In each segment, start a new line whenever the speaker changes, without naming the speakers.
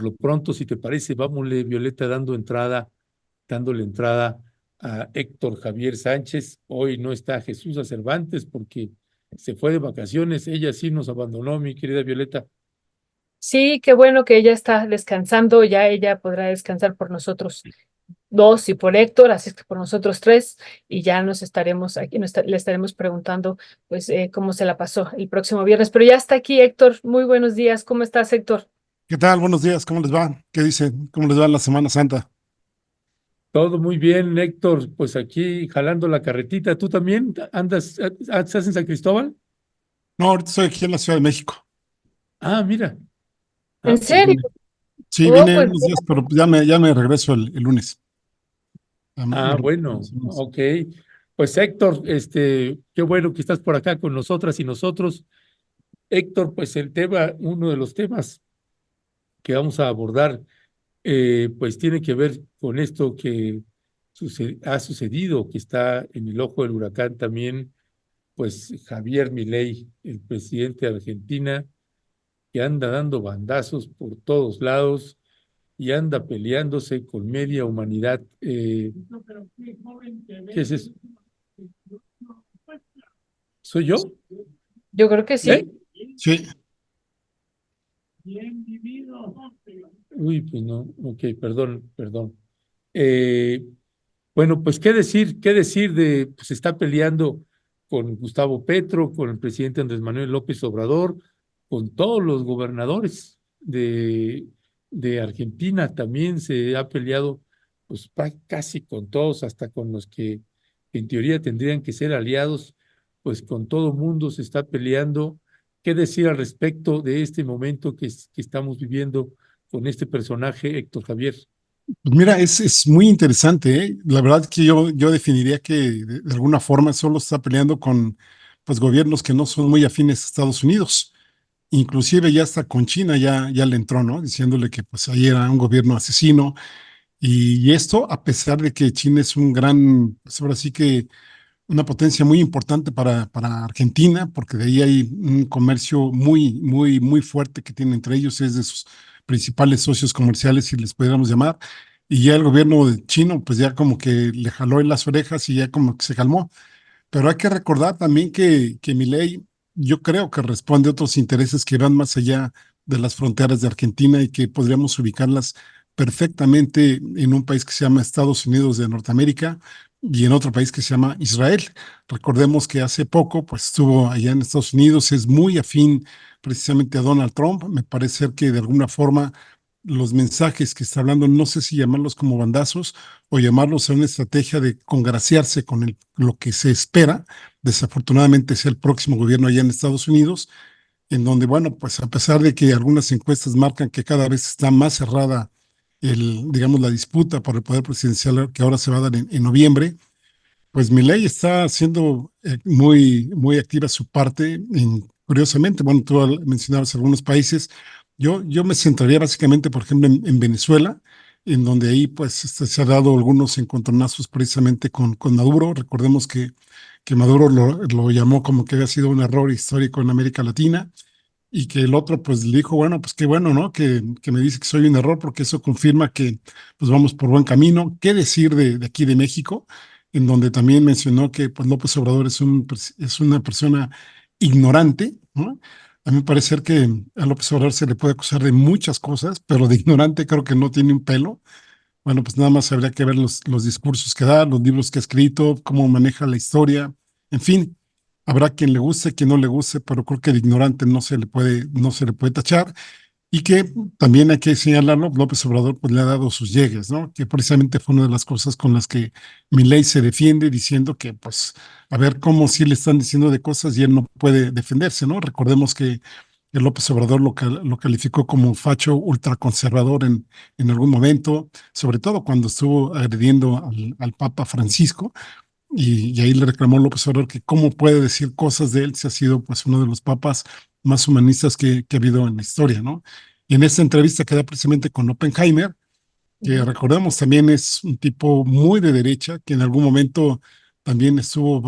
por lo pronto, si te parece, vámonos, Violeta, dándole entrada a Héctor Javier Sánchez. Hoy no está Jesús Cervantes porque se fue de vacaciones. Ella sí nos abandonó, mi querida Violeta.
Sí, qué bueno que ella está descansando, ya ella podrá descansar por nosotros dos y por Héctor, así es que por nosotros tres, y ya nos estaremos aquí, le estaremos preguntando pues cómo se la pasó el próximo viernes. Pero ya está aquí Héctor, muy buenos días, ¿cómo estás Héctor?
¿Qué tal? Buenos días, ¿cómo les va? ¿Qué dicen? ¿Cómo les va en la Semana Santa?
Todo muy bien, Héctor. Pues aquí jalando la carretita. ¿Tú también estás en San Cristóbal?
No, ahorita estoy aquí en la Ciudad de México.
Ah, mira.
¿En
Ah, pues
serio?
bien.
Sí,
Oh,
vine
pues
unos días, pero ya me regreso el lunes.
Ah, bueno, ok. Pues Héctor, qué bueno que estás por acá con nosotras y nosotros. Héctor, pues uno de los temas que vamos a abordar, pues tiene que ver con esto que ha sucedido, que está en el ojo del huracán también, pues Javier Milei, el presidente de Argentina, que anda dando bandazos por todos lados y anda peleándose con media humanidad. ¿Qué es eso? ¿Soy yo?
yo creo que
¿Eh?
sí.
Sí,
Uy, pues no, ok, perdón, perdón. Eh, bueno, pues qué decir pues está peleando con Gustavo Petro, con el presidente Andrés Manuel López Obrador, con todos los gobernadores de Argentina, también se ha peleado pues casi con todos, hasta con los que en teoría tendrían que ser aliados, pues con todo mundo se está peleando. ¿Qué decir al respecto de este momento que estamos viviendo con este personaje, Héctor Javier?
pues mira, es muy interesante, ¿eh? La verdad que yo definiría que de alguna forma solo está peleando con pues, gobiernos que no son muy afines a Estados Unidos. Inclusive ya hasta con China ya le entró, ¿no? Diciéndole que pues ahí era un gobierno asesino. Y esto a pesar de que China es un gran, pues ahora sí que una potencia muy importante para Argentina, porque de ahí hay un comercio muy fuerte que tiene entre ellos, es de sus principales socios comerciales, si les pudiéramos llamar, y ya el gobierno de chino, pues ya como que le jaló en las orejas y ya como que se calmó. Pero hay que recordar también que Milei, yo creo que responde a otros intereses que van más allá de las fronteras de Argentina y que podríamos ubicarlas perfectamente en un país que se llama Estados Unidos de Norteamérica y en otro país que se llama Israel. Recordemos que hace poco, pues estuvo allá en Estados Unidos, es muy afín precisamente a Donald Trump. Me parece que de alguna forma los mensajes que está hablando, no sé si llamarlos como bandazos o llamarlos a una estrategia de congraciarse con lo que se espera, desafortunadamente sea el próximo gobierno allá en Estados Unidos, en donde, bueno, pues a pesar de que algunas encuestas marcan que cada vez está más cerrada digamos, la disputa por el poder presidencial que ahora se va a dar en noviembre, pues Milei está haciendo muy activa su parte. Curiosamente, bueno, tú mencionabas algunos países. Yo me centraría básicamente, por ejemplo, en Venezuela, en donde ahí pues se ha dado algunos encontronazos precisamente con Maduro. Recordemos que Maduro lo llamó como que había sido un error histórico en América Latina y que el otro pues le dijo, bueno, pues qué bueno, ¿no? Que me dice que soy un error porque eso confirma que pues vamos por buen camino. ¿Qué decir de aquí de México? En donde también mencionó que pues López Obrador es una persona ignorante, ¿no? A mí me parece ser que a López Obrador se le puede acusar de muchas cosas, pero de ignorante creo que no tiene un pelo. Bueno, pues nada más habría que ver los discursos que da, los libros que ha escrito, cómo maneja la historia, en fin, habrá quien le guste, quien no le guste, pero creo que de ignorante no se le puede tachar y que también hay que señalarlo, López Obrador pues le ha dado sus llegues, ¿no? Que precisamente fue una de las cosas con las que Milei se defiende diciendo que pues a ver cómo sí le están diciendo de cosas y él no puede defenderse, ¿no? Recordemos que el López Obrador lo calificó como facho ultraconservador en algún momento, sobre todo cuando estuvo agrediendo al Papa Francisco, y ahí le reclamó López Obrador que cómo puede decir cosas de él si ha sido pues uno de los papas más humanistas que ha habido en la historia, ¿no? Y en esta entrevista que da precisamente con Oppenheimer, que
Ujú.
recordemos también es un tipo muy de derecha, que en algún momento también estuvo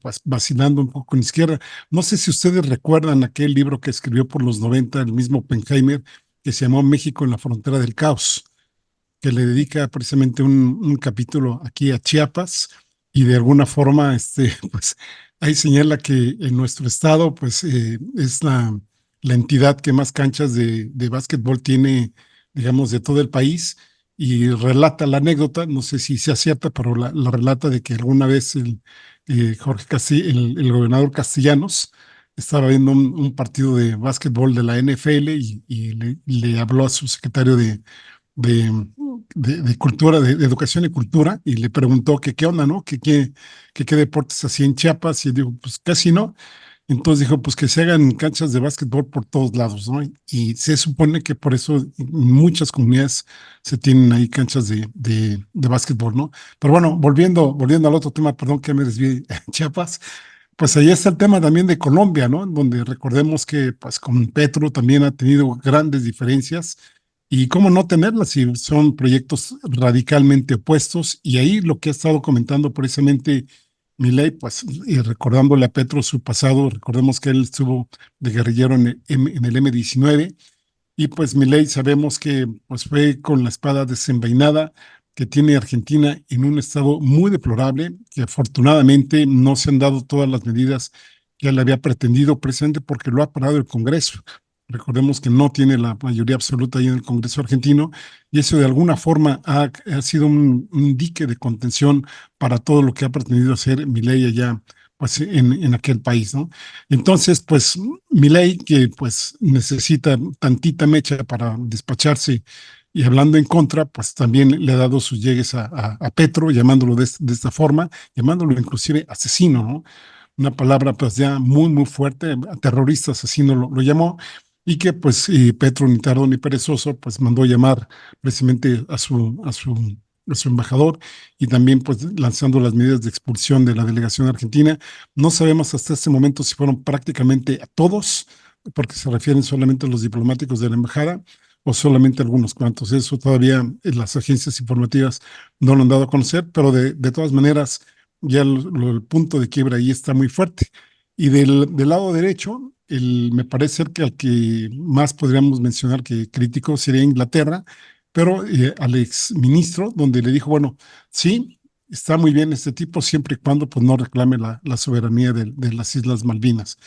pues, vacilando un poco con izquierda. No sé si ustedes recuerdan aquel libro que escribió por los 90 el mismo Oppenheimer, que se llamó México en la frontera del caos, que le dedica precisamente un capítulo aquí a Chiapas y de alguna forma, pues ahí señala que en nuestro estado, pues es la entidad que más canchas de básquetbol tiene, digamos, de todo el país y relata la anécdota, no sé si sea cierta, pero la relata de que alguna vez el gobernador Castellanos estaba viendo un partido de básquetbol de la NFL y le habló a su secretario de, de cultura, de educación y cultura, y le preguntó que qué onda, ¿no? Que qué deportes hacía en Chiapas, y dijo, pues casi no. Entonces dijo, pues que se hagan canchas de básquetbol por todos lados, ¿no? Y se supone que por eso en muchas comunidades se tienen ahí canchas de básquetbol, ¿no? Pero bueno, volviendo al otro tema, perdón que me desvié, Chiapas, pues ahí está el tema también de Colombia, ¿no? Donde recordemos que pues con Petro también ha tenido grandes diferencias y cómo no tenerlas si son proyectos radicalmente opuestos. Y ahí lo que ha estado comentando precisamente Milei, pues y recordándole a Petro su pasado, recordemos que él estuvo de guerrillero en el M-19 y pues Milei sabemos que pues fue con la espada desenvainada que tiene Argentina en un estado muy deplorable, que afortunadamente no se han dado todas las medidas que él había pretendido, precisamente porque lo ha parado el Congreso. Recordemos que no tiene la mayoría absoluta ahí en el Congreso argentino y eso de alguna forma ha sido un dique de contención para todo lo que ha pretendido hacer Milei allá pues, en aquel país, ¿no? Entonces, pues Milei, que pues necesita tantita mecha para despacharse y hablando en contra, pues también le ha dado sus llegues a Petro, llamándolo de esta forma, llamándolo inclusive asesino, ¿no? Una palabra pues ya muy, muy fuerte, terrorista asesino lo llamó, y que pues Petro, ni tardo ni perezoso, pues mandó llamar precisamente a su embajador y también pues lanzando las medidas de expulsión de la delegación argentina. No sabemos hasta este momento si fueron prácticamente a todos, porque se refieren solamente a los diplomáticos de la embajada o solamente algunos cuantos. Eso todavía las agencias informativas no lo han dado a conocer, pero de todas maneras ya el punto de quiebra ahí está muy fuerte. Y del lado derecho, me parece que al que más podríamos mencionar que crítico sería Inglaterra, pero al ex ministro, donde le dijo, bueno, sí, está muy bien este tipo siempre y cuando pues, no reclame la soberanía de las Islas Malvinas.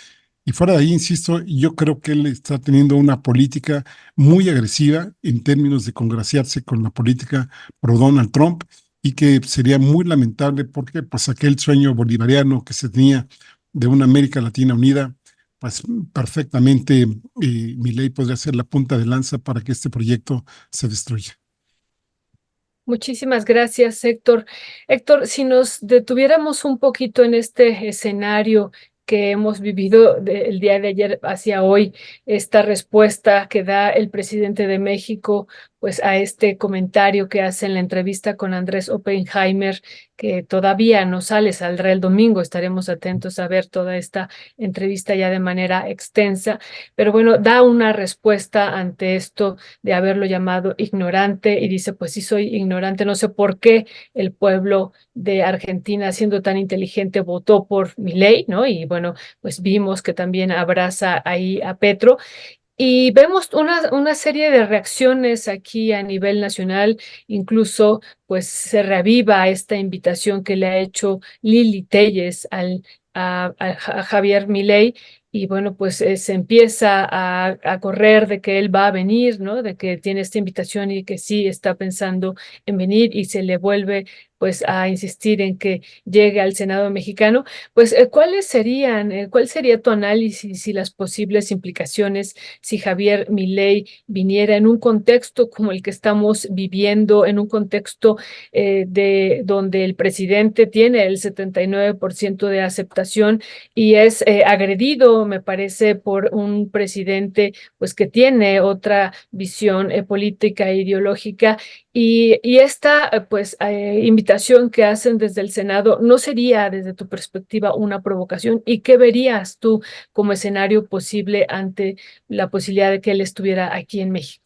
Y fuera de ahí, insisto, yo creo que él está teniendo una política muy agresiva en términos de congraciarse con la política pro Donald Trump y que sería muy lamentable porque pues aquel sueño bolivariano que se tenía de una América Latina unida, pues perfectamente Milei podría ser la punta de lanza para que este proyecto se destruya.
Muchísimas gracias, Héctor. Héctor, si nos detuviéramos un poquito en este escenario que hemos vivido el día de ayer hacia hoy, esta respuesta que da el presidente de México, pues a este comentario que hace en la entrevista con Andrés Oppenheimer, que todavía no sale, saldrá el domingo, estaremos atentos a ver toda esta entrevista ya de manera extensa, pero bueno, da una respuesta ante esto de haberlo llamado ignorante y dice, pues sí soy ignorante, no sé por qué el pueblo de Argentina, siendo tan inteligente, votó por Milei, ¿no? Y bueno, pues vimos que también abraza ahí a Petro. Y vemos una serie de reacciones aquí a nivel nacional, incluso pues se reaviva esta invitación que le ha hecho Lili Telles a Javier Milei y bueno, pues se empieza a correr de que él va a venir, ¿no? De que tiene esta invitación y que sí está pensando en venir y se le vuelve pues a insistir en que llegue al Senado mexicano. Pues, ¿cuál sería tu análisis y las posibles implicaciones si Javier Milei viniera en un contexto como el que estamos viviendo, en un contexto de donde el presidente tiene el 79% de aceptación y es agredido, me parece, por un presidente pues que tiene otra visión política e ideológica y esta pues invitación que hacen desde el Senado no sería desde tu perspectiva una provocación y qué verías tú como escenario posible ante la posibilidad de que él estuviera aquí en México?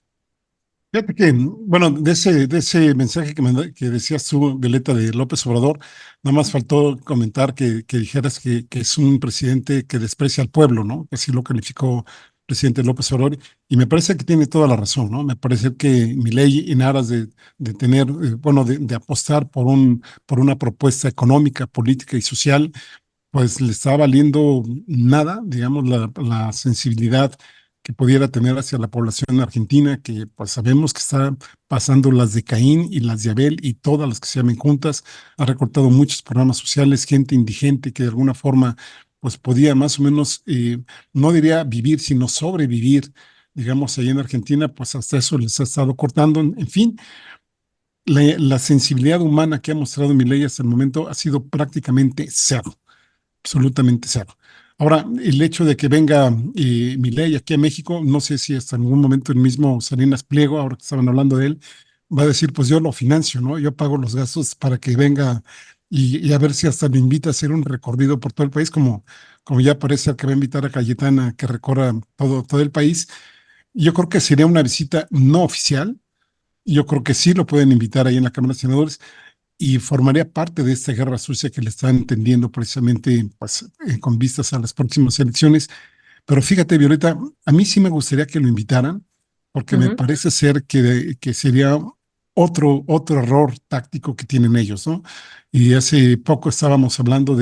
Fíjate que, bueno, de ese mensaje que decías tú, Violeta, de López Obrador, nada más faltó comentar que dijeras que es un presidente que desprecia al pueblo, ¿no? Que así lo calificó presidente López Obrador, y me parece que tiene toda la razón, ¿no? Me parece que Milei, en aras de tener, bueno, de apostar por una propuesta económica, política y social, pues le está valiendo nada, digamos, la sensibilidad que pudiera tener hacia la población argentina, que pues sabemos que está pasando las de Caín y las de Abel y todas las que se llamen juntas. Ha recortado muchos programas sociales, gente indigente que de alguna forma pues podía más o menos, no diría vivir, sino sobrevivir, digamos, ahí en Argentina, pues hasta eso les ha estado cortando. En fin, la sensibilidad humana que ha mostrado Milei hasta el momento ha sido prácticamente cero, absolutamente cero. Ahora, el hecho de que venga Milei aquí a México, no sé si hasta algún momento el mismo Salinas Pliego, ahora que estaban hablando de él, va a decir, pues yo lo financio, ¿no? Yo pago los gastos para que venga y a ver si hasta me invita a hacer un recorrido por todo el país, como ya parece que va a invitar a Cayetana a que recorra todo el país. Yo creo que sería una visita no oficial. Yo creo que sí lo pueden invitar ahí en la Cámara de Senadores y formaría parte de esta guerra sucia que le están tendiendo precisamente pues, con vistas a las próximas elecciones. Pero fíjate, Violeta, a mí sí me gustaría que lo invitaran, porque me
Ujú,
parece ser que sería otro error táctico que tienen ellos, ¿no? Y hace poco estábamos hablando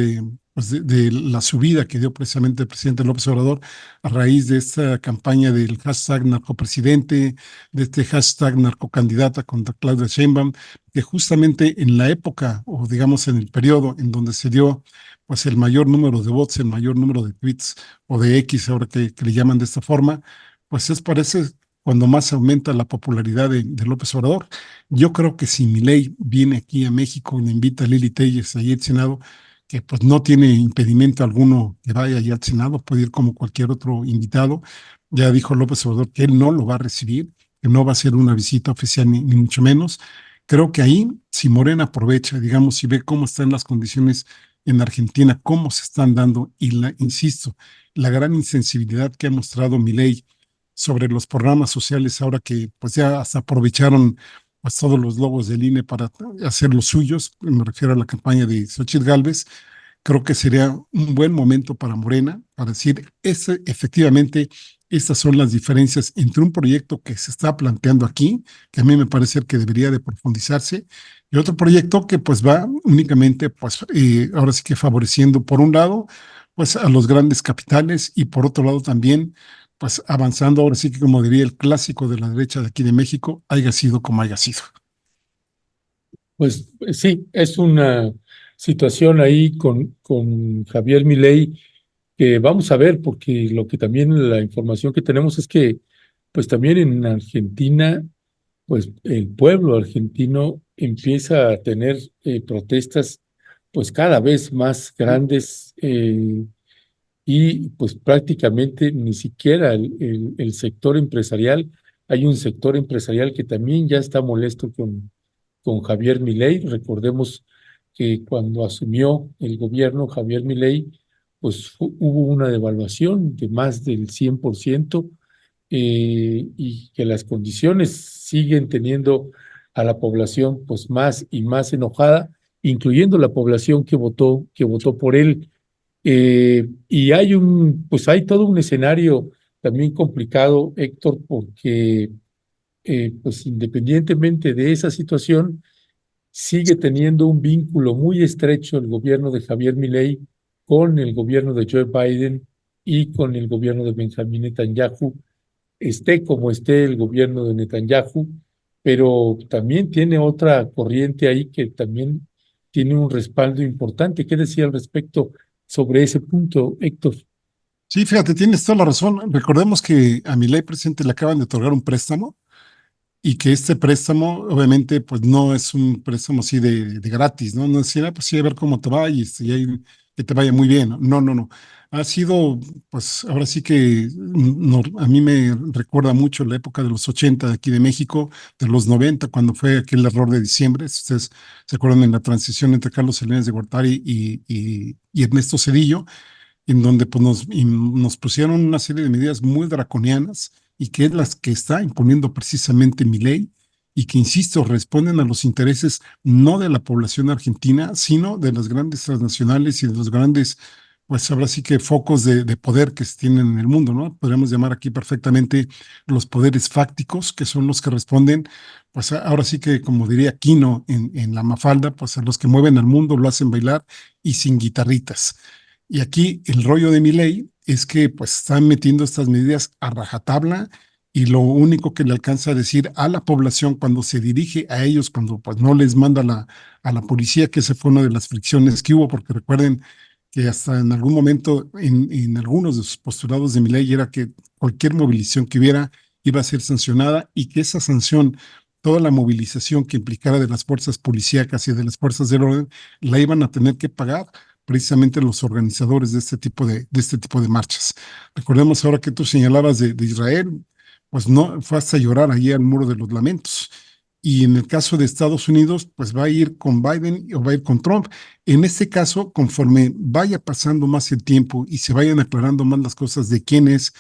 pues de la subida que dio precisamente el presidente López Obrador a raíz de esta campaña del hashtag narcopresidente, de este hashtag narcocandidata contra Claudia Sheinbaum, que justamente en la época, o digamos en el periodo en donde se dio pues el mayor número de votos, el mayor número de tweets o de X, ahora que le llaman de esta forma, pues parece cuando más aumenta la popularidad de López Obrador. Yo creo que si Milei viene aquí a México y le invita a Lili Telles ahí al Senado, que pues no tiene impedimento alguno que vaya allá al Senado, puede ir como cualquier otro invitado. Ya dijo López Obrador que él no lo va a recibir, que no va a ser una visita oficial ni mucho menos. Creo que ahí, si Morena aprovecha, digamos, si ve cómo están las condiciones en Argentina, cómo se están dando, y insisto, la gran insensibilidad que ha mostrado Milei sobre los programas sociales, ahora que pues ya hasta aprovecharon pues todos los logos del INE para hacer los suyos, me refiero a la campaña de Xochitl Gálvez. Creo que sería un buen momento para Morena para decir, efectivamente, estas son las diferencias entre un proyecto que se está planteando aquí, que a mí me parece que debería de profundizarse, y otro proyecto que pues va únicamente, pues ahora sí que favoreciendo por un lado, pues a los grandes capitales y por otro lado también, pues avanzando ahora sí que como diría el clásico de la derecha de aquí de México, haya sido como haya sido.
Pues sí, es una situación ahí con Javier Milei que vamos a ver, porque lo que también la información que tenemos es que, pues también en Argentina, pues el pueblo argentino empieza a tener protestas, pues cada vez más grandes y pues prácticamente ni siquiera el sector empresarial, hay un sector empresarial que también ya está molesto con Javier Milei. Recordemos que cuando asumió el gobierno Javier Milei, pues hubo una devaluación de más del 100% y que las condiciones siguen teniendo a la población pues más y más enojada, incluyendo la población que votó por él. Y pues hay todo un escenario también complicado, Héctor, porque pues independientemente de esa situación, sigue teniendo un vínculo muy estrecho el gobierno de Javier Milei con el gobierno de Joe Biden y con el gobierno de Benjamín Netanyahu, esté como esté el gobierno de Netanyahu, pero también tiene otra corriente ahí que también tiene un respaldo importante. ¿Qué decía al respecto sobre ese punto, Héctor?
Sí, fíjate, tienes toda la razón. Recordemos que a Milei presidente le acaban de otorgar un préstamo y que este préstamo obviamente pues no es un préstamo así de gratis, ¿no? No es decir, pues sí, a ver cómo te va y ahí que te vaya muy bien. No, no, no. No. Ha sido, pues ahora sí que a mí me recuerda mucho la época de los 80 de aquí de México, de los 90 cuando fue aquel error de diciembre. Si ustedes se acuerdan en la transición entre Carlos Salinas de Gortari y Ernesto Zedillo, en donde pues, nos pusieron una serie de medidas muy draconianas y que es las que está imponiendo precisamente Milei y que, insisto, responden a los intereses no de la población argentina, sino de las grandes transnacionales y de los grandes pues ahora sí que focos de poder que se tienen en el mundo, ¿no? Podríamos llamar aquí perfectamente los poderes fácticos, que son los que responden, pues ahora sí que, como diría Quino en La Mafalda, pues a los que mueven al mundo lo hacen bailar y sin guitarritas. Y aquí el rollo de Milei es que pues están metiendo estas medidas a rajatabla y lo único que le alcanza a decir a la población cuando se dirige a ellos, cuando pues no les manda a la policía, que esa fue una de las fricciones que hubo, porque recuerden que hasta en algún momento en algunos de sus postulados de Milei era que cualquier movilización que hubiera iba a ser sancionada y que esa sanción, toda la movilización que implicara de las fuerzas policíacas y de las fuerzas del orden, la iban a tener que pagar precisamente los organizadores de este tipo de marchas. Recordemos ahora que tú señalabas de Israel, pues no, fue hasta llorar allí al Muro de los Lamentos. Y en el caso de Estados Unidos, pues va a ir con Biden o va a ir con Trump. En este caso, conforme vaya pasando más el tiempo y se vayan aclarando más las cosas de quién es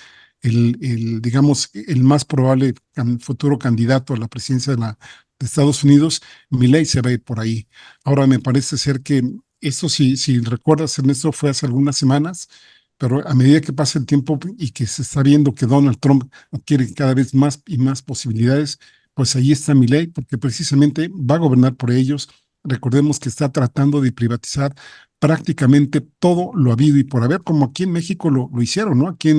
digamos, el más probable futuro candidato a la presidencia de Estados Unidos, Milei se va a ir por ahí. Ahora, me parece ser que esto, si recuerdas, Ernesto, fue hace algunas semanas, pero a medida que pasa el tiempo y que se está viendo que Donald Trump adquiere cada vez más y más posibilidades, pues ahí está Milei, porque precisamente va a gobernar por ellos. Recordemos que está tratando de privatizar prácticamente todo lo habido y por haber, como aquí en México lo hicieron, ¿no? Aquí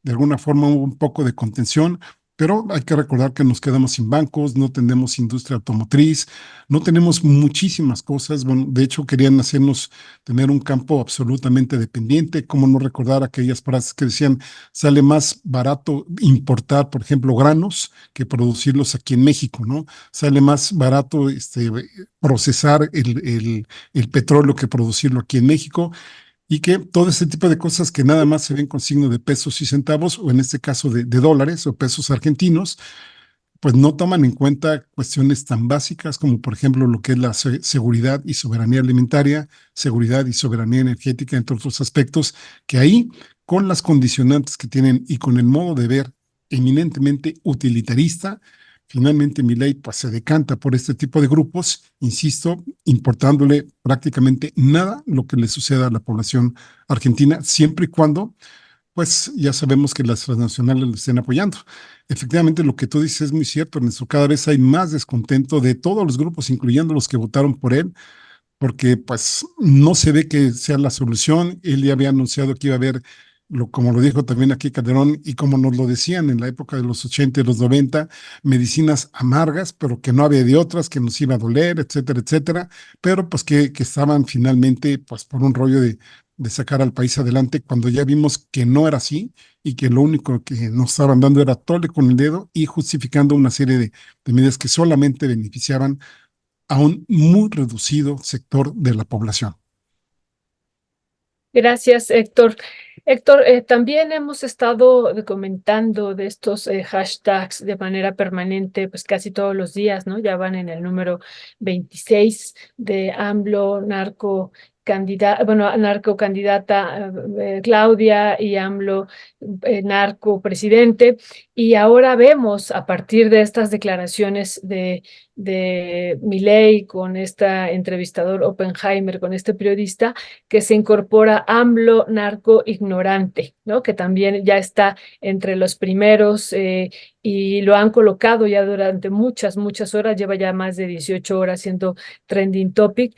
de alguna forma hubo un poco de contención, pero hay que recordar que nos quedamos sin bancos, no tenemos industria automotriz, no tenemos muchísimas cosas. Bueno, de hecho, querían hacernos tener un campo absolutamente dependiente. Cómo no recordar aquellas frases que decían, sale más barato importar, por ejemplo, granos que producirlos aquí en México, ¿no? Sale más barato procesar el petróleo que producirlo aquí en México y que todo ese tipo de cosas que nada más se ven con signo de pesos y centavos, o en este caso de dólares o pesos argentinos, pues no toman en cuenta cuestiones tan básicas como, por ejemplo, lo que es la seguridad y soberanía alimentaria, seguridad y soberanía energética, entre otros aspectos, que ahí, con las condicionantes que tienen y con el modo de ver eminentemente utilitarista, finalmente Milei pues, se decanta por este tipo de grupos, insisto, importándole prácticamente nada lo que le suceda a la población argentina, siempre y cuando pues ya sabemos que las transnacionales lo estén apoyando. Efectivamente, lo que tú dices es muy cierto, Ernesto. Cada vez hay más descontento de todos los grupos, incluyendo los que votaron por él, porque pues no se ve que sea la solución. Él ya había anunciado que iba a haber, como lo dijo también aquí Calderón, y como nos lo decían en la época de los 80 y los 90, medicinas amargas, pero que no había de otras, que nos iba a doler, etcétera, etcétera, pero pues que estaban finalmente pues por un rollo de sacar al país adelante cuando ya vimos que no era así y que lo único que nos estaban dando era tole con el dedo y justificando una serie de medidas que solamente beneficiaban a un muy reducido sector de la población.
Gracias, Héctor. Héctor, también hemos estado comentando de estos hashtags de manera permanente, pues casi todos los días, ¿no? Ya van en el número 26 de AMLO, narco candidata Claudia y AMLO, narco presidente. Y ahora vemos a partir de estas declaraciones de Milei con esta entrevistador Oppenheimer, con este periodista, que se incorpora AMLO narco ignorante, ¿no? Que también ya está entre los primeros y lo han colocado ya durante muchas horas, lleva ya más de 18 horas siendo trending topic.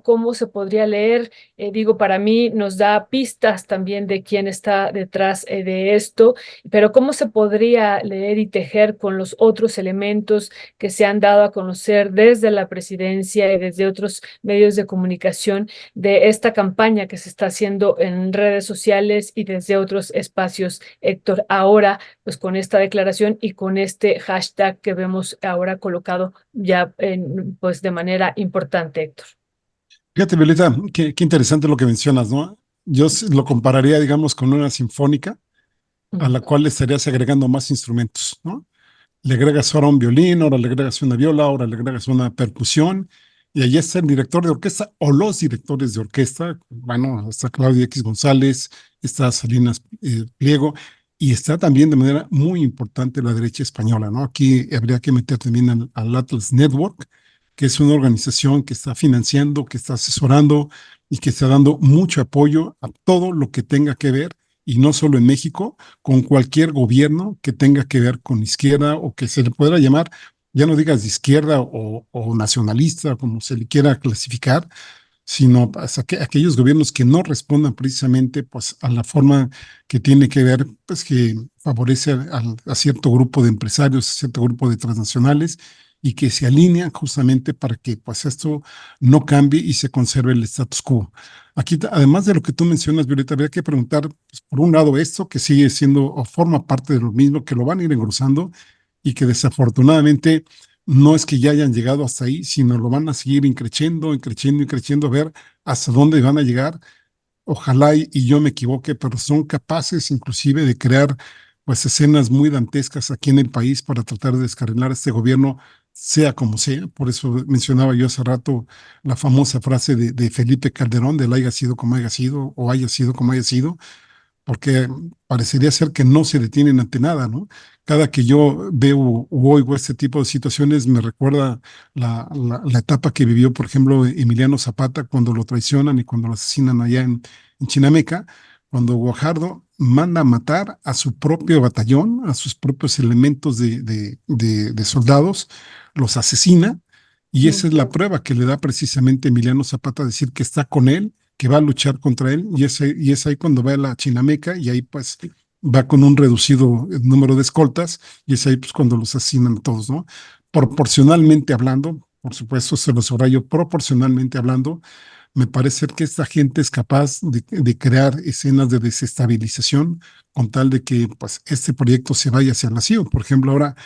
¿Cómo se podría leer? Digo, para mí nos da pistas también de quién está detrás de esto, pero ¿cómo se podría leer y tejer con los otros elementos que se han dado a conocer desde la presidencia y desde otros medios de comunicación de esta campaña que se está haciendo en redes sociales y desde otros espacios, Héctor? Ahora, pues con esta declaración y con este hashtag que vemos ahora colocado ya pues de manera importante, Héctor.
Fíjate, Violeta, qué interesante lo que mencionas, ¿no? Yo lo compararía, digamos, con una sinfónica a la cual le estarías agregando más instrumentos, ¿no? Le agregas ahora un violín, ahora le agregas una viola, ahora le agregas una percusión, y ahí está el director de orquesta o los directores de orquesta. Bueno, está Claudia X González, está Salinas Pliego, y está también de manera muy importante la derecha española, ¿no? Aquí habría que meter también al Atlas Network, que es una organización que está financiando, que está asesorando y que está dando mucho apoyo a todo lo que tenga que ver, y no solo en México, con cualquier gobierno que tenga que ver con izquierda o que se le pueda llamar, ya no digas de izquierda o nacionalista, como se le quiera clasificar, sino pues, aquellos gobiernos que no respondan precisamente pues, a la forma que tiene que ver, pues que favorece a cierto grupo de empresarios, a cierto grupo de transnacionales, y que se alinean justamente para que pues esto no cambie y se conserve el status quo. Aquí, además de lo que tú mencionas, Violeta, habría que preguntar, pues, por un lado, esto que sigue siendo o forma parte de lo mismo, que lo van a ir engrosando y que desafortunadamente no es que ya hayan llegado hasta ahí, sino lo van a seguir increciendo, increciendo, increciendo, a ver hasta dónde van a llegar. Ojalá y yo me equivoque, pero son capaces inclusive de crear pues escenas muy dantescas aquí en el país para tratar de descarrilar a este gobierno, sea como sea. Por eso mencionaba yo hace rato la famosa frase de Felipe Calderón, del haya sido como haya sido o haya sido como haya sido, porque parecería ser que no se detienen ante nada, ¿no? Cada que yo veo o oigo este tipo de situaciones me recuerda la etapa que vivió, por ejemplo, Emiliano Zapata cuando lo traicionan y cuando lo asesinan allá en Chinameca, cuando Guajardo manda a matar a su propio batallón, a sus propios elementos de soldados, los asesina, y esa es la prueba que le da precisamente Emiliano Zapata, decir que está con él, que va a luchar contra él, y es ahí cuando va a la Chinameca, y ahí pues va con un reducido número de escoltas, y es ahí pues cuando los asesinan a todos, ¿no? Proporcionalmente hablando, por supuesto, se lo subrayo, proporcionalmente hablando, me parece que esta gente es capaz de crear escenas de desestabilización con tal de que pues este proyecto se vaya hacia el vacío. Por ejemplo, ahora,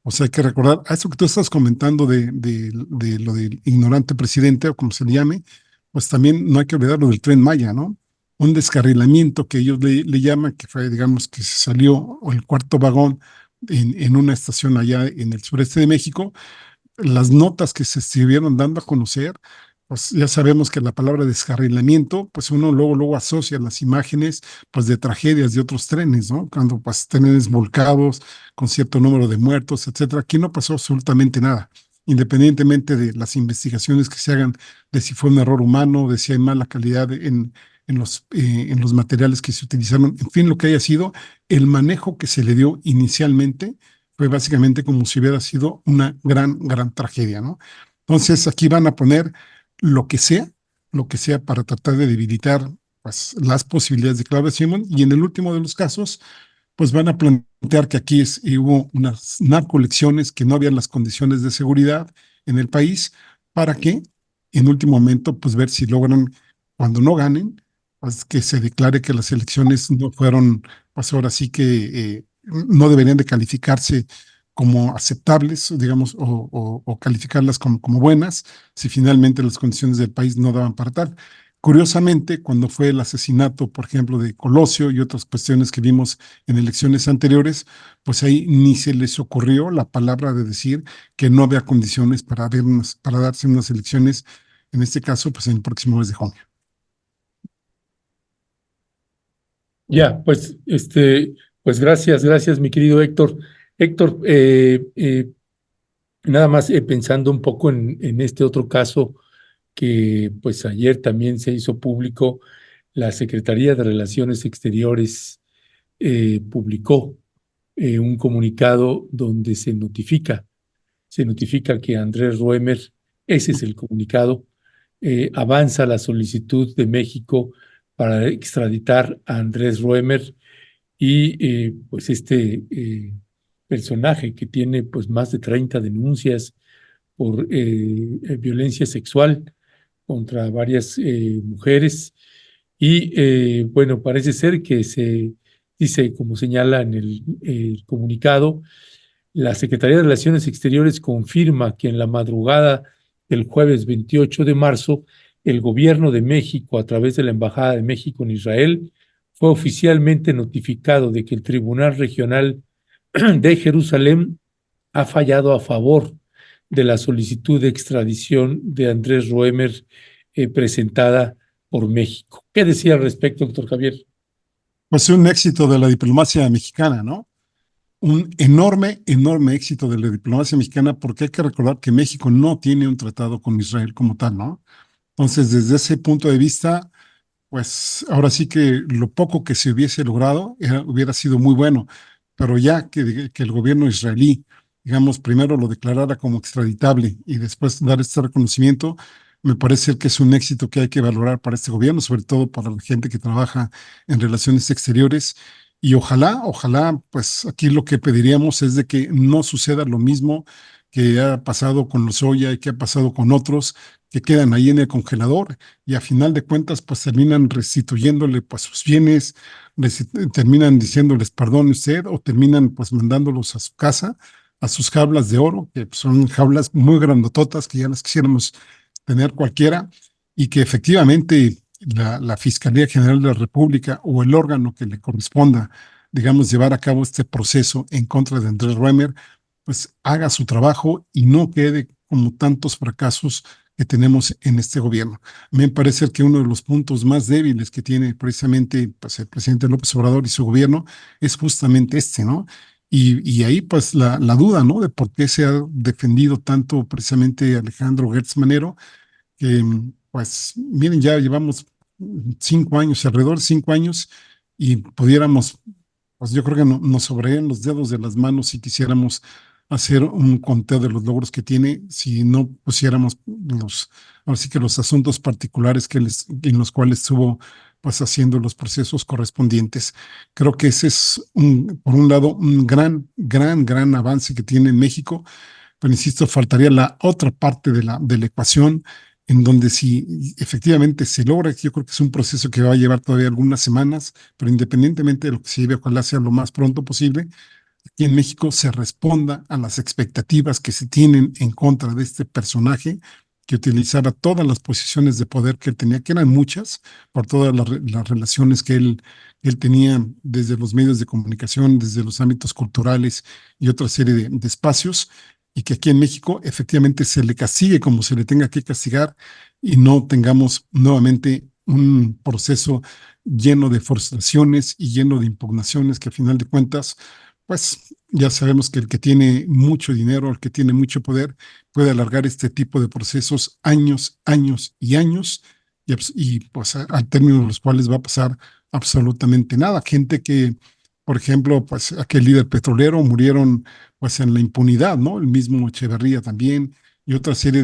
o sea, hay que recordar, a eso que tú estás comentando de lo del ignorante presidente, o como se le llame, pues también no hay que olvidar lo del Tren Maya, ¿no? Un descarrilamiento que ellos le llaman, que fue, digamos, que se salió o el cuarto vagón en una estación allá en el sureste de México. Las notas que se estuvieron dando a conocer, pues ya sabemos que la palabra descarrilamiento, pues uno luego asocia las imágenes pues de tragedias de otros trenes, ¿no? Cuando pues trenes volcados con cierto número de muertos, etcétera. Aquí no pasó absolutamente nada, independientemente de las investigaciones que se hagan de si fue un error humano, de si hay mala calidad en los materiales que se utilizaron, en fin, lo que haya sido, el manejo que se le dio inicialmente fue básicamente como si hubiera sido una gran tragedia, ¿no? Entonces aquí van a poner lo lo que sea para tratar de debilitar pues, las posibilidades de Claudia Sheinbaum, y en el último de los casos, pues van a plantear que aquí hubo unas narcoelecciones, que no habían las condiciones de seguridad en el país, para que en último momento, pues ver si logran, cuando no ganen, pues que se declare que las elecciones no fueron, pues ahora sí que no deberían de calificarse como aceptables, digamos, o calificarlas como buenas, si finalmente las condiciones del país no daban para tal. Curiosamente, cuando fue el asesinato, por ejemplo, de Colosio y otras cuestiones que vimos en elecciones anteriores, pues ahí ni se les ocurrió la palabra de decir que no había condiciones para darse unas elecciones, en este caso, pues en el próximo mes de junio.
Ya, pues, pues gracias, mi querido Héctor. Héctor, nada más pensando un poco en este otro caso que pues ayer también se hizo público, la Secretaría de Relaciones Exteriores publicó un comunicado donde se notifica que Andrés Roemer, ese es el comunicado, avanza la solicitud de México para extraditar a Andrés Roemer y pues personaje que tiene pues más de 30 denuncias por violencia sexual contra varias mujeres y bueno, parece ser que se dice, como señala en el comunicado, la Secretaría de Relaciones Exteriores confirma que en la madrugada del jueves 28 de marzo, el gobierno de México, a través de la Embajada de México en Israel, fue oficialmente notificado de que el Tribunal Regional de Jerusalén ha fallado a favor de la solicitud de extradición de Andrés Roemer presentada por México. ¿Qué decía al respecto, doctor Javier?
Pues un éxito de la diplomacia mexicana, ¿no? un enorme, enorme éxito de la diplomacia mexicana, porque hay que recordar que México no tiene un tratado con Israel como tal, ¿no? Entonces, desde ese punto de vista, pues ahora sí que lo poco que se hubiese logrado hubiera sido muy bueno, pero ya que el gobierno israelí, digamos, primero lo declarara como extraditable y después dar este reconocimiento, me parece que es un éxito que hay que valorar para este gobierno, sobre todo para la gente que trabaja en relaciones exteriores. Y ojalá, ojalá, pues aquí lo que pediríamos es de que no suceda lo mismo que ha pasado con Lozoya y que ha pasado con otros que quedan ahí en el congelador y a final de cuentas pues terminan restituyéndole pues sus bienes, terminan diciéndoles perdone usted o terminan pues mandándolos a su casa, a sus jaulas de oro, que pues, son jaulas muy grandototas que ya las quisiéramos tener cualquiera y que efectivamente la Fiscalía General de la República o el órgano que le corresponda, digamos, llevar a cabo este proceso en contra de Andrés Roemer, pues haga su trabajo y no quede como tantos fracasos que tenemos en este gobierno. Me parece que uno de los puntos más débiles que tiene precisamente pues, el presidente López Obrador y su gobierno es justamente este, ¿no? Y ahí pues la duda, ¿no? De por qué se ha defendido tanto precisamente Alejandro Gertz Manero, que pues miren, ya llevamos 5 años, alrededor de 5 años, y pudiéramos, pues yo creo que nos sobrarían los dedos de las manos si quisiéramos hacer un conteo de los logros que tiene, si no pusiéramos ahora sí que los asuntos particulares en los cuales estuvo pues haciendo los procesos correspondientes. Creo que ese es por un lado, un gran avance que tiene México, pero insisto, faltaría la otra parte de la ecuación, en donde si efectivamente se logra, yo creo que es un proceso que va a llevar todavía algunas semanas, pero independientemente de lo que se lleve, ojalá sea lo más pronto posible, aquí en México se responda a las expectativas que se tienen en contra de este personaje que utilizara todas las posiciones de poder que él tenía, que eran muchas, por todas las relaciones que él tenía desde los medios de comunicación, desde los ámbitos culturales y otra serie de espacios, y que aquí en México efectivamente se le castigue como se le tenga que castigar y no tengamos nuevamente un proceso lleno de frustraciones y lleno de impugnaciones que a final de cuentas pues ya sabemos que el que tiene mucho dinero, el que tiene mucho poder, puede alargar este tipo de procesos años, años y años, pues al término de los cuales va a pasar absolutamente nada. Gente que, por ejemplo, pues aquel líder petrolero murieron pues en la impunidad, ¿no? El mismo Echeverría también y otra serie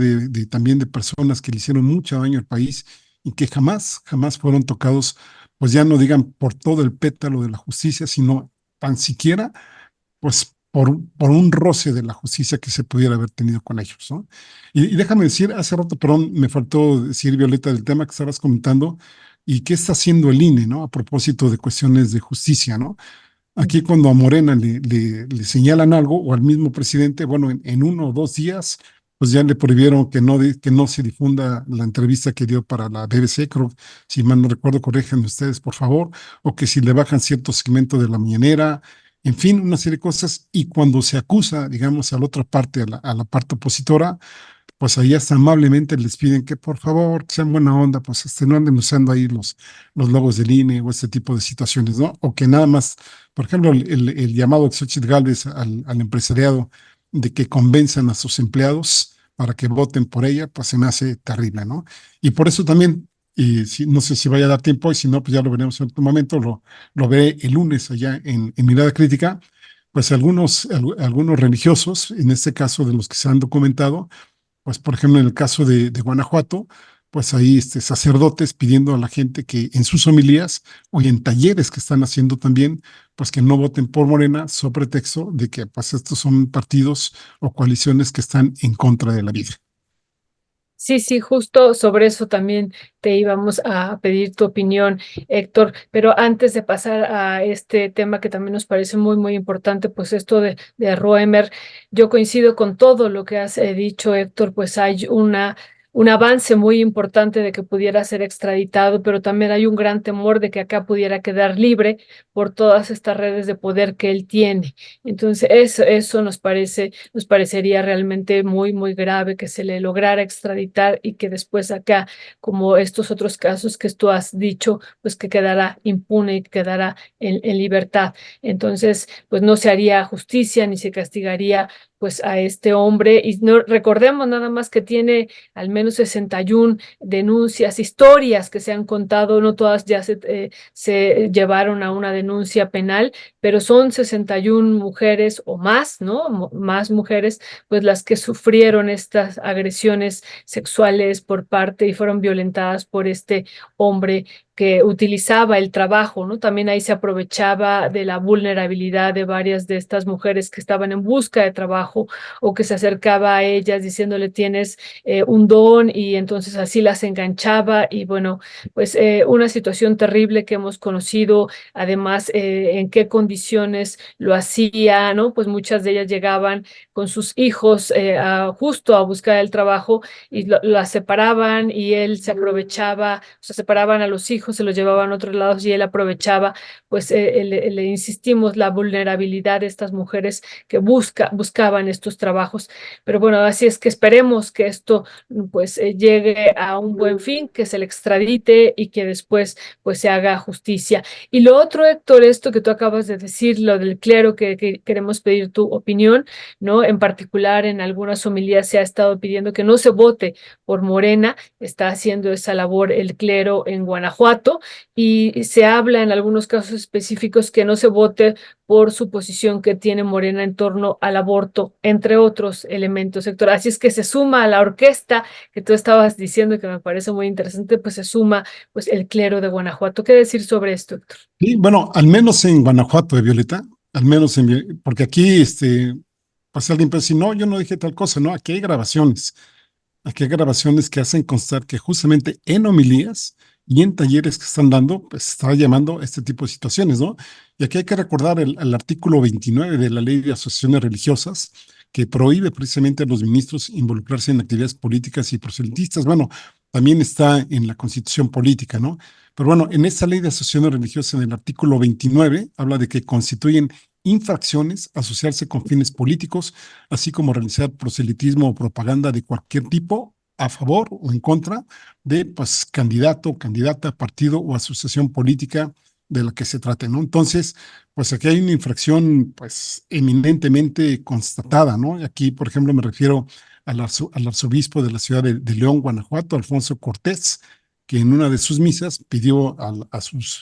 también de personas que le hicieron mucho daño al país y que jamás fueron tocados, pues ya no digan por todo el pétalo de la justicia, sino tan siquiera pues por un roce de la justicia que se pudiera haber tenido con ellos, ¿no? Y déjame decir, hace rato, perdón, me faltó decir, Violeta, del tema que estabas comentando, y qué está haciendo el INE, ¿no? A propósito de cuestiones de justicia, ¿no? Aquí cuando a Morena le señalan algo, o al mismo presidente, bueno, en 1 o 2 días, pues ya le prohibieron que no se difunda la entrevista que dio para la BBC, creo, si mal no recuerdo, corríjanme ustedes, por favor, o que si le bajan cierto segmento de la mañanera, en fin, una serie de cosas, y cuando se acusa, digamos, a la otra parte, a la parte opositora, pues ahí hasta amablemente les piden que por favor sean buena onda, pues no anden usando ahí los logos del INE o este tipo de situaciones, ¿no? O que nada más, por ejemplo, el llamado de Xóchitl Gálvez al empresariado de que convenzan a sus empleados para que voten por ella, pues se me hace terrible, ¿no? Y por eso también, y no sé si vaya a dar tiempo, y si no, pues ya lo veremos en otro momento, lo veré el lunes allá en Mirada Crítica, pues algunos religiosos, en este caso de los que se han documentado, pues por ejemplo en el caso de Guanajuato, pues ahí sacerdotes pidiendo a la gente que en sus homilías o en talleres que están haciendo también, pues que no voten por Morena sobre pretexto de que pues estos son partidos o coaliciones que están en contra de la vida.
Sí, sí, justo sobre eso también te íbamos a pedir tu opinión, Héctor, pero antes de pasar a este tema que también nos parece muy, muy importante, pues esto de Roemer, yo coincido con todo lo que has dicho, Héctor, pues hay un avance muy importante de que pudiera ser extraditado, pero también hay un gran temor de que acá pudiera quedar libre por todas estas redes de poder que él tiene. Entonces, eso nos parecería realmente muy, muy grave que se le lograra extraditar y que después acá, como estos otros casos que tú has dicho, pues que quedará impune y quedará en libertad. Entonces, pues no se haría justicia ni se castigaría pues a este hombre. Y no recordemos nada más que tiene al menos 61 denuncias, historias que se han contado, no todas ya se llevaron a una denuncia penal, pero son 61 mujeres o más, ¿no? Más mujeres, pues las que sufrieron estas agresiones sexuales por parte y fueron violentadas por este hombre que utilizaba el trabajo, ¿no? También ahí se aprovechaba de la vulnerabilidad de varias de estas mujeres que estaban en busca de trabajo o que se acercaba a ellas diciéndole tienes un don y entonces así las enganchaba y bueno, pues una situación terrible que hemos conocido, además en qué condiciones lo hacía, ¿no? Pues muchas de ellas llegaban con sus hijos justo a buscar el trabajo y las separaban y él se aprovechaba, o sea, separaban a los hijos, se los llevaban a otros lados y él aprovechaba, pues le insistimos, la vulnerabilidad de estas mujeres que buscaban estos trabajos. Pero bueno, así es que esperemos que esto pues llegue a un buen fin, que se le extradite y que después pues se haga justicia. Y lo otro, Héctor, esto que tú acabas de decir, lo del clero, que queremos pedir tu opinión, ¿no? En particular, en algunas homilías se ha estado pidiendo que no se vote por Morena, está haciendo esa labor el clero en Guanajuato y se habla en algunos casos específicos que no se vote por su posición que tiene Morena en torno al aborto, entre otros elementos, Héctor. Así es que se suma a la orquesta que tú estabas diciendo que me parece muy interesante, pues se suma pues el clero de Guanajuato. ¿Qué decir sobre esto, Héctor?
Sí, bueno, al menos en Guanajuato, Violeta, al menos porque aquí, pues alguien puede decir, no, yo no dije tal cosa, no, aquí hay grabaciones que hacen constar que justamente en homilías y en talleres que están dando, pues está llamando a este tipo de situaciones, ¿no? Y aquí hay que recordar el artículo 29 de la Ley de Asociaciones Religiosas, que prohíbe precisamente a los ministros involucrarse en actividades políticas y proselitistas. Bueno, también está en la Constitución política, ¿no? Pero bueno, en esta Ley de Asociaciones Religiosas, en el artículo 29, habla de que constituyen infracciones asociarse con fines políticos, así como realizar proselitismo o propaganda de cualquier tipo a favor o en contra de pues, candidato, candidata, partido o asociación política de la que se trate, ¿no? Entonces, pues aquí hay una infracción pues eminentemente constatada, ¿no? Aquí, por ejemplo, me refiero al arzobispo de la ciudad de León, Guanajuato, Alfonso Cortés, que en una de sus misas pidió a sus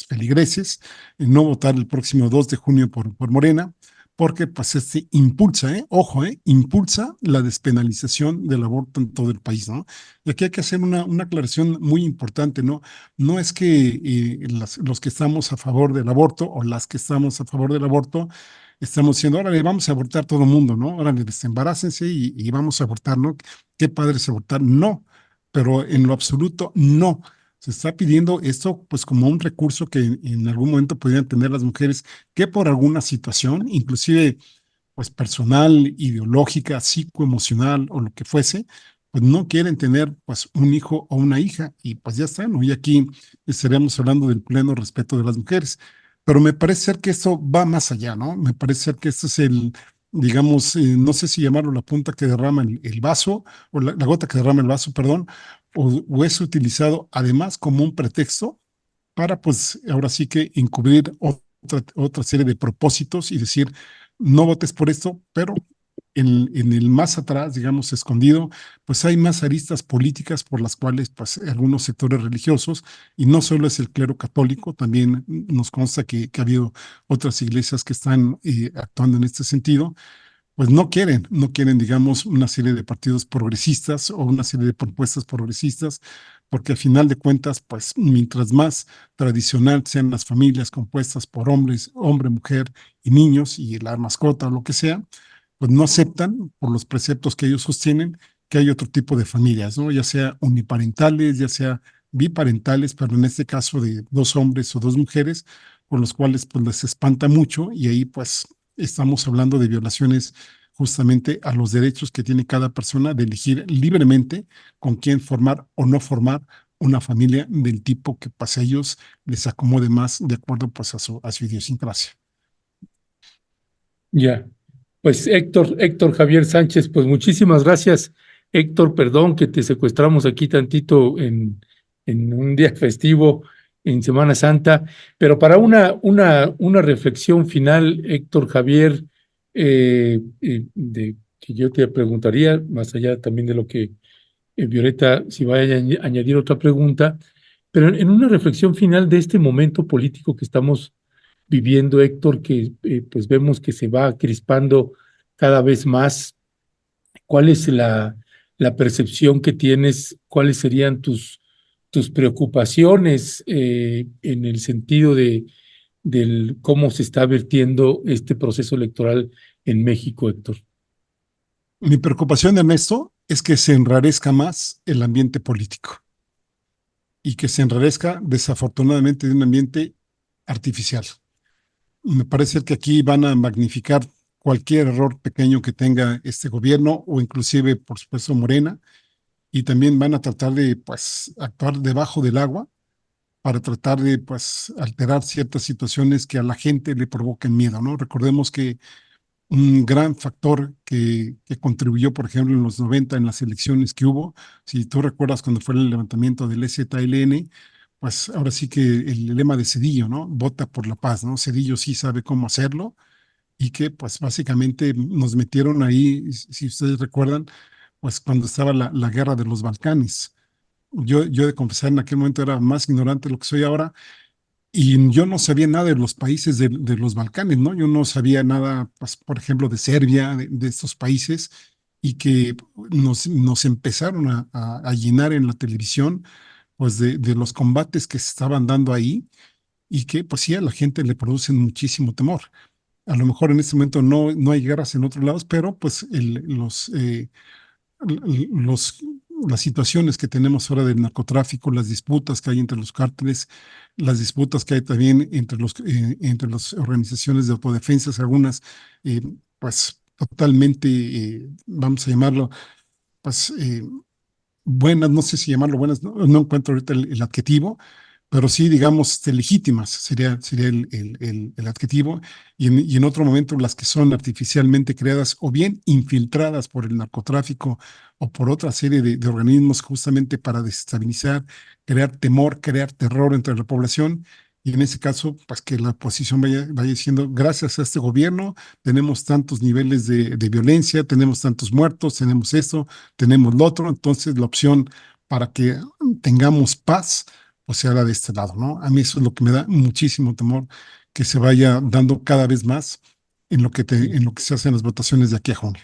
feligreses no votar el próximo 2 de junio por Morena, porque pues impulsa, ojo, impulsa la despenalización del aborto en todo el país, ¿no? Y aquí hay que hacer una aclaración muy importante, ¿no? No es que los que estamos a favor del aborto o las que estamos a favor del aborto estamos diciendo, órale, vamos a abortar todo el mundo, ¿no? Órale, desembarácense y vamos a abortar, ¿no? Qué padre es abortar. No, pero en lo absoluto no. Se está pidiendo esto pues como un recurso que en algún momento podrían tener las mujeres que por alguna situación, inclusive pues personal, ideológica, psicoemocional o lo que fuese, pues no quieren tener pues un hijo o una hija y pues ya está, ¿no? Y aquí estaremos hablando del pleno respeto de las mujeres. Pero me parece ser que esto va más allá, ¿no? Me parece ser que esto es digamos, no sé si llamarlo la punta que derrama el vaso o la gota que derrama el vaso, perdón, o es utilizado además como un pretexto para, pues, ahora sí que encubrir otra serie de propósitos y decir, no votes por esto, pero en el más atrás, digamos, escondido, pues hay más aristas políticas por las cuales, pues, algunos sectores religiosos, y no solo es el clero católico, también nos consta que ha habido otras iglesias que están actuando en este sentido, pues no quieren, digamos, una serie de partidos progresistas o una serie de propuestas progresistas, porque al final de cuentas, pues mientras más tradicional sean las familias compuestas por hombres, hombre, mujer y niños y la mascota o lo que sea, pues no aceptan por los preceptos que ellos sostienen que hay otro tipo de familias, ¿no? Ya sea uniparentales, ya sea biparentales, pero en este caso de dos hombres o dos mujeres, con los cuales pues les espanta mucho y ahí pues estamos hablando de violaciones justamente a los derechos que tiene cada persona de elegir libremente con quién formar o no formar una familia del tipo que pues a ellos les acomode más de acuerdo pues a su idiosincrasia.
Ya. Pues Héctor Javier Sánchez, pues muchísimas gracias. Héctor, perdón que te secuestramos aquí tantito en un día festivo, en Semana Santa, pero para una reflexión final, Héctor Javier, que yo te preguntaría, más allá también de lo que Violeta, si vaya a añadir otra pregunta, pero en una reflexión final de este momento político que estamos viviendo, Héctor, que pues vemos que se va crispando cada vez más. ¿Cuál es la percepción que tienes? ¿Cuáles serían tus preocupaciones en el sentido del cómo se está vertiendo este proceso electoral en México, Héctor?
Mi preocupación, Ernesto, es que se enrarezca más el ambiente político y que se enrarezca desafortunadamente de un ambiente artificial. Me parece que aquí van a magnificar cualquier error pequeño que tenga este gobierno o inclusive, por supuesto, Morena, y también van a tratar de pues actuar debajo del agua para tratar de pues alterar ciertas situaciones que a la gente le provoquen miedo, ¿no? Recordemos que un gran factor que contribuyó, por ejemplo, en los 90 en las elecciones que hubo, si tú recuerdas cuando fue el levantamiento del EZLN, pues ahora sí que el lema de Cedillo, ¿no? Vota por la paz, ¿no? Cedillo sí sabe cómo hacerlo y que pues básicamente nos metieron ahí, si ustedes recuerdan, pues cuando estaba la guerra de los Balcanes. Yo he de confesar, en aquel momento era más ignorante de lo que soy ahora y yo no sabía nada de los países de los Balcanes, ¿no? Yo no sabía nada, pues, por ejemplo, de Serbia, de estos países, y que nos empezaron a llenar en la televisión, pues, de los combates que se estaban dando ahí y que, pues, sí, a la gente le producen muchísimo temor. A lo mejor en este momento no hay guerras en otros lados, pero, pues, los, las situaciones que tenemos ahora del narcotráfico, las disputas que hay entre los cárteles, las disputas que hay también entre las organizaciones de autodefensas, algunas, pues totalmente, vamos a llamarlo, pues buenas, no sé si llamarlo buenas, no encuentro ahorita el adjetivo, pero sí, digamos, legítimas sería el adjetivo, y en otro momento las que son artificialmente creadas o bien infiltradas por el narcotráfico o por otra serie de organismos justamente para desestabilizar, crear temor, crear terror entre la población. Y en ese caso, pues que la oposición vaya diciendo, gracias a este gobierno tenemos tantos niveles de violencia, tenemos tantos muertos, tenemos esto, tenemos lo otro. Entonces la opción para que tengamos paz pues se haga de este lado, ¿no? A mí eso es lo que me da muchísimo temor, que se vaya dando cada vez más en lo que se hace en las votaciones de aquí a junio.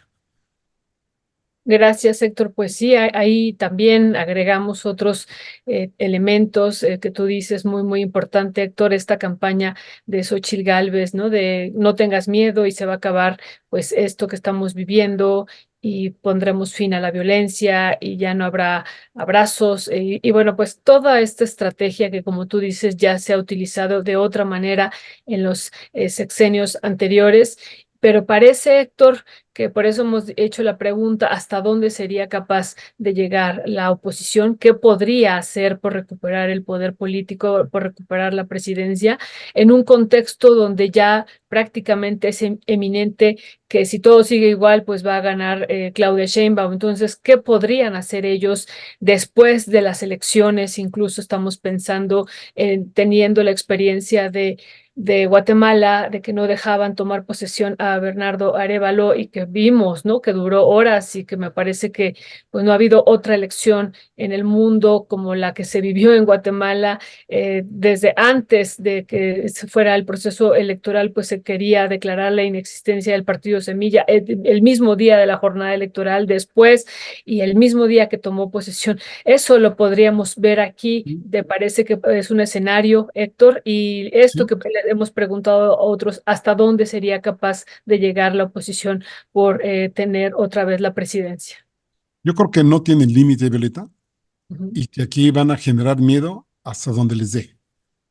Gracias, Héctor. Pues sí, ahí también agregamos otros elementos que tú dices muy importante, Héctor, esta campaña de Xóchitl Gálvez, ¿no? De no tengas miedo y se va a acabar pues esto que estamos viviendo y pondremos fin a la violencia y ya no habrá abrazos y bueno, pues toda esta estrategia que como tú dices ya se ha utilizado de otra manera en los sexenios anteriores. Pero parece, Héctor, que por eso hemos hecho la pregunta, ¿hasta dónde sería capaz de llegar la oposición? ¿Qué podría hacer por recuperar el poder político, por recuperar la presidencia, en un contexto donde ya prácticamente es eminente que si todo sigue igual, pues va a ganar Claudia Sheinbaum? Entonces, ¿qué podrían hacer ellos después de las elecciones? Incluso estamos pensando en teniendo la experiencia de Guatemala, de que no dejaban tomar posesión a Bernardo Arévalo y que vimos, ¿no? Que duró horas y que me parece que pues no ha habido otra elección en el mundo como la que se vivió en Guatemala desde antes de que se fuera el proceso electoral, pues se quería declarar la inexistencia del partido Semilla el mismo día de la jornada electoral, después y el mismo día que tomó posesión. Eso lo podríamos ver aquí. ¿Te parece que es un escenario, Héctor? Y esto
Sí.
que hemos preguntado a otros, ¿hasta dónde sería capaz de llegar la oposición por tener otra vez la presidencia?
Yo creo que no tienen límite, Violeta,
Ujú,
y que aquí van a generar miedo hasta donde les dé,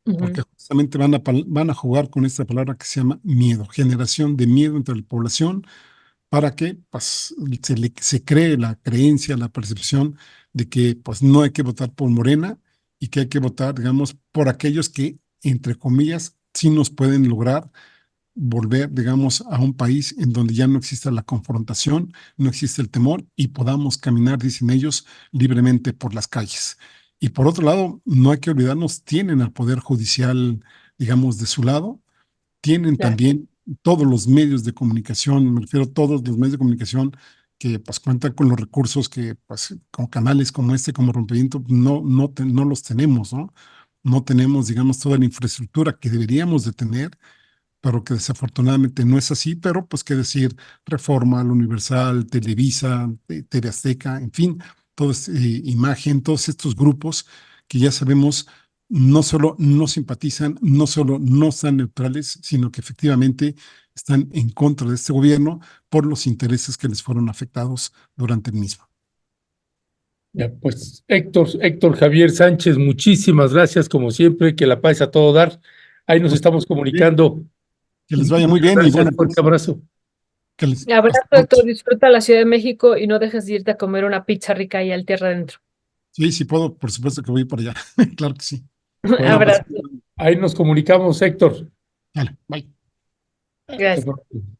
ujú,
porque justamente van a jugar con esta palabra que se llama miedo, generación de miedo entre la población, para que pues, se cree la creencia, la percepción de que pues, no hay que votar por Morena y que hay que votar, digamos, por aquellos que, entre comillas, sí nos pueden lograr volver, digamos, a un país en donde ya no exista la confrontación, no existe el temor y podamos caminar, dicen ellos, libremente por las calles. Y por otro lado, no hay que olvidarnos, tienen al Poder Judicial, digamos, de su lado, tienen
Claro.
también todos los medios de comunicación, me refiero a todos los medios de comunicación que pues cuentan con los recursos que pues con canales como este, como Rompimiento, no los tenemos, ¿no? No tenemos, digamos, toda la infraestructura que deberíamos de tener, pero que desafortunadamente no es así, pero pues qué decir, Reforma, La Universal, Televisa, TV Azteca, en fin, todo Imagen, todos estos grupos que ya sabemos no solo no simpatizan, no solo no están neutrales, sino que efectivamente están en contra de este gobierno por los intereses que les fueron afectados durante el mismo.
Ya, pues Héctor Javier Sánchez, muchísimas gracias como siempre, que la paz a todo dar. Ahí nos
Pues,
estamos comunicando.
que les vaya muy bien y
Gracias,
bueno,
fuerte abrazo.
hasta
Abrazo,
pronto.
Héctor, disfruta la Ciudad de México y no dejes de irte a comer una pizza rica ahí al tierra adentro.
Sí, si puedo, por supuesto que voy para allá. Claro que sí.
Bueno, pues
Abrazo.
ahí nos comunicamos, Héctor.
Vale, bye.
Hasta
Gracias.
pronto.